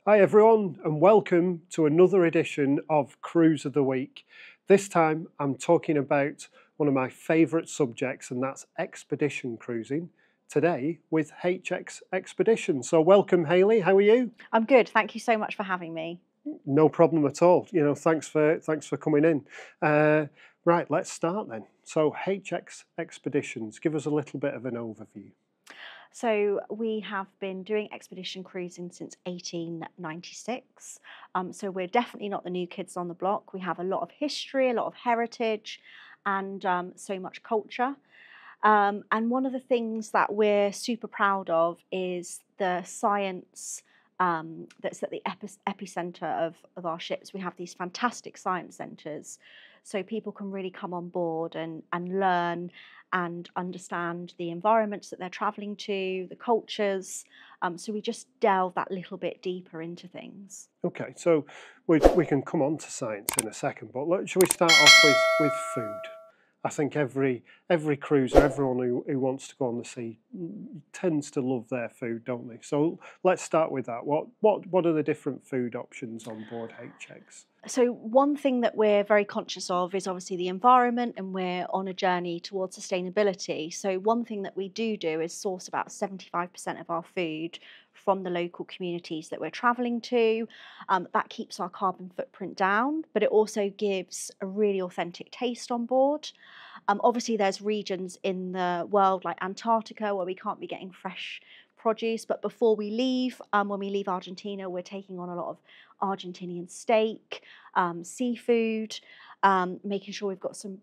Hi everyone and welcome to another edition of Cruise of the Week. This time I'm talking about one of my favourite subjects, and that's expedition cruising, today with HX Expedition. So welcome Hayley, how are you? I'm good, thank you so much for having me. No problem at all. Thanks for coming in. Right, let's start then. So HX Expeditions, give us a little bit of an overview. So we have been doing expedition cruising since 1896. So we're definitely not the new kids on the block. We have a lot of history, a lot of heritage, and so much culture. And one of the things that we're super proud of is the science that's at the epicenter of our ships. We have these fantastic science centres, so people can really come on board and learn and understand the environments that they're travelling to, the cultures. So we just delve that little bit deeper into things. Okay, so we can come on to science in a second, but shall we start off with food? I think every cruiser, everyone who wants to go on the sea tends to love their food, don't they? So let's start with that. What are the different food options on board HX? So one thing that we're very conscious of is obviously the environment, and we're on a journey towards sustainability. So one thing that we do is source about 75% of our food from the local communities that we're travelling to. That keeps our carbon footprint down, but it also gives a really authentic taste on board. Obviously, there's regions in the world like Antarctica where we can't be getting fresh produce, but before we leave, when we leave Argentina, we're taking on a lot of Argentinian steak, seafood, making sure we've got some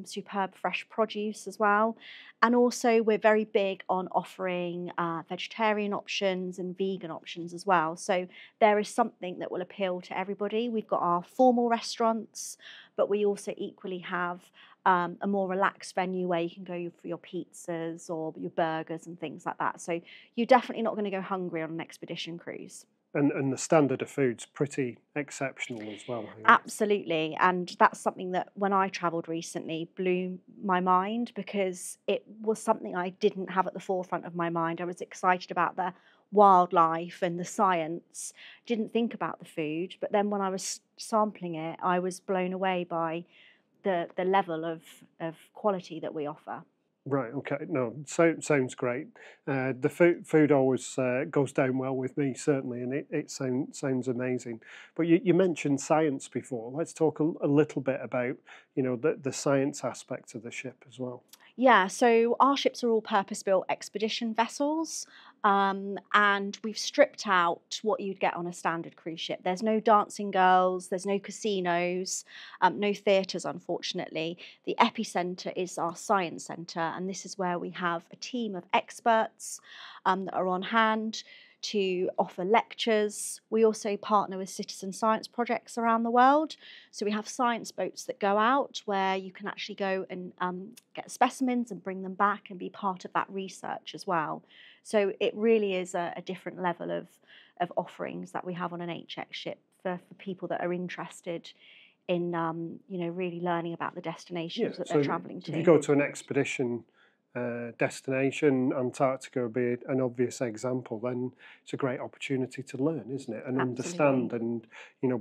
superb fresh produce as well. And also we're very big on offering vegetarian options and vegan options as well. So there is something that will appeal to everybody. We've got our formal restaurants, but we also equally have a more relaxed venue where you can go for your pizzas or your burgers and things like that. So you're definitely not going to go hungry on an expedition cruise. And the standard of food's pretty exceptional as well. Absolutely. And that's something that when I travelled recently blew my mind, because it was something I didn't have at the forefront of my mind. I was excited about the wildlife and the science, didn't think about the food. But then when I was sampling it, I was blown away by the level of quality that we offer. Right. Okay. No. Sounds great. The food always goes down well with me, certainly, and it sounds amazing. But you mentioned science before. Let's talk a little bit about the science aspect of the ship as well. Yeah, so our ships are all purpose-built expedition vessels, and we've stripped out what you'd get on a standard cruise ship. There's no dancing girls, there's no casinos, no theatres, unfortunately. The epicenter is our science centre, and this is where we have a team of experts that are on hand to offer lectures. We also partner with citizen science projects around the world. So we have science boats that go out where you can actually go and get specimens and bring them back and be part of that research as well. So it really is a different level of offerings that we have on an HX ship for people that are interested in really learning about the destinations that they're travelling to. If you go to an expedition destination, Antarctica would be an obvious example, then it's a great opportunity to learn, isn't it? And understand and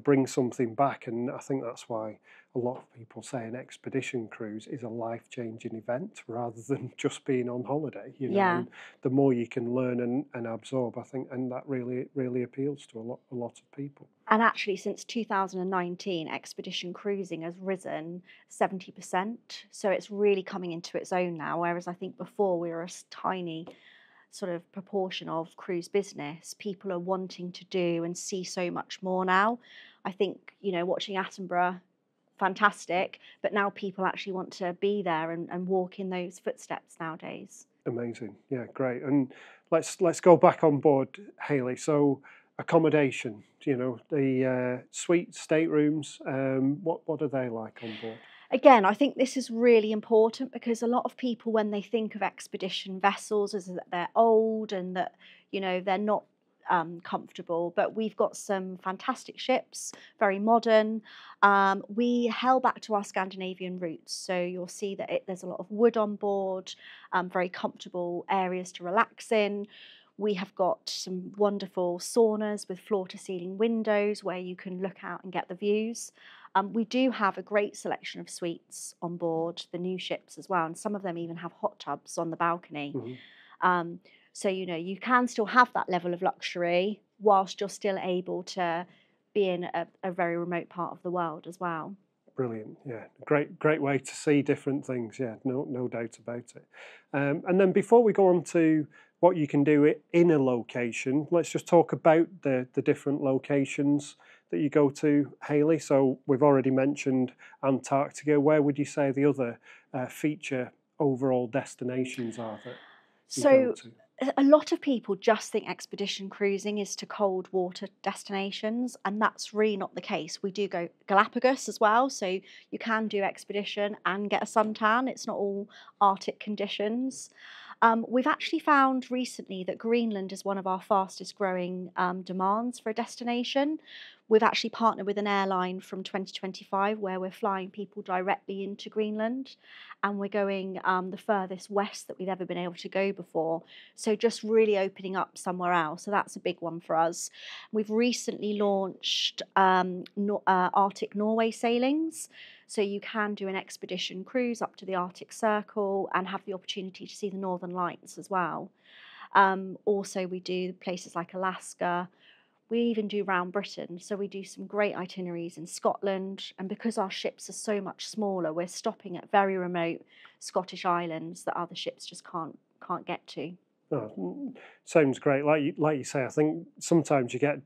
bring something back. And I think that's why a lot of people say an expedition cruise is a life-changing event rather than just being on holiday. And the more you can learn and absorb, I think, and that really appeals to a lot of people. And actually, since 2019, expedition cruising has risen 70%. So it's really coming into its own now. Whereas I think before we were a tiny sort of proportion of cruise business. People are wanting to do and see so much more now. I think, watching Attenborough, fantastic, but now people actually want to be there and walk in those footsteps nowadays. Amazing. Yeah, great. And let's go back on board, Hayley. So accommodation, the suite staterooms, what are they like on board? Again, I think this is really important because a lot of people, when they think of expedition vessels, is that they're old and that they're not comfortable. But we've got some fantastic ships, very modern. We held back to our Scandinavian roots, so you'll see that there's a lot of wood on board, very comfortable areas to relax in. We have got some wonderful saunas with floor-to-ceiling windows where you can look out and get the views. We do have a great selection of suites on board the new ships as well, and some of them even have hot tubs on the balcony. So, you know, you can still have that level of luxury whilst you're still able to be in a very remote part of the world as well. Brilliant, yeah, great way to see different things, yeah, no doubt about it. And then before we go on to what you can do in a location, let's just talk about the different locations that you go to, Hayley. So we've already mentioned Antarctica. Where would you say the other feature overall destinations are that you go to? A lot of people just think expedition cruising is to cold water destinations, and that's really not the case. We do go Galápagos as well, so you can do expedition and get a suntan. It's not all Arctic conditions. We've actually found recently that Greenland is one of our fastest growing demands for a destination. We've actually partnered with an airline from 2025 where we're flying people directly into Greenland, and we're going the furthest west that we've ever been able to go before. So just really opening up somewhere else. So that's a big one for us. We've recently launched Arctic Norway sailings. So you can do an expedition cruise up to the Arctic Circle and have the opportunity to see the Northern Lights as well. Also, we do places like Alaska. We even do round Britain, so we do some great itineraries in Scotland, and because our ships are so much smaller, we're stopping at very remote Scottish islands that other ships just can't get to. Oh, sounds great. Like you say, I think sometimes you get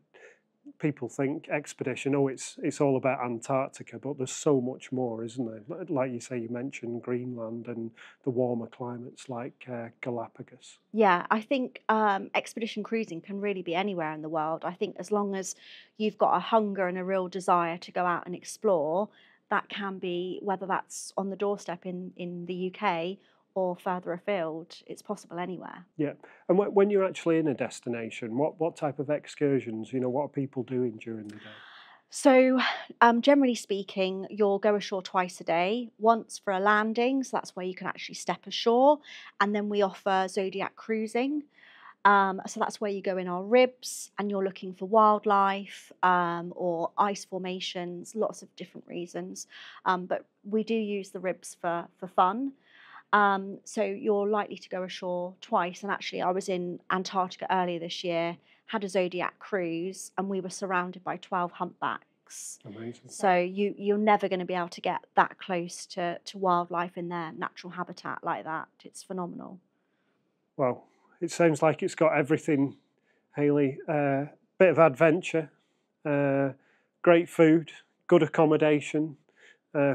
people think expedition, oh, it's all about Antarctica, but there's so much more, isn't there? Like you say, you mentioned Greenland and the warmer climates like Galápagos. Yeah, I think expedition cruising can really be anywhere in the world. I think as long as you've got a hunger and a real desire to go out and explore, that can be, whether that's on the doorstep in the UK or further afield, it's possible anywhere. Yeah, and when you're actually in a destination, what type of excursions, what are people doing during the day? So, generally speaking, you'll go ashore twice a day, once for a landing, so that's where you can actually step ashore, and then we offer zodiac cruising. So that's where you go in our ribs and you're looking for wildlife or ice formations, lots of different reasons. But we do use the ribs for fun. So you're likely to go ashore twice. And actually, I was in Antarctica earlier this year, had a zodiac cruise, and we were surrounded by 12 humpbacks. Amazing. So you're never going to be able to get that close to wildlife in their natural habitat like that. It's phenomenal. Well, it sounds like it's got everything, Hayley. Bit of adventure, great food, good accommodation,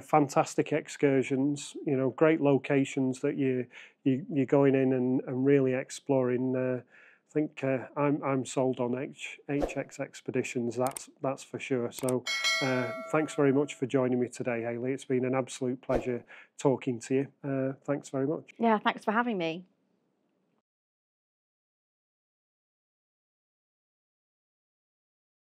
fantastic excursions. Great locations that you're going in and really exploring. I think I'm sold on HX Expeditions. That's for sure. So thanks very much for joining me today, Hayley. It's been an absolute pleasure talking to you. Thanks very much. Yeah, thanks for having me.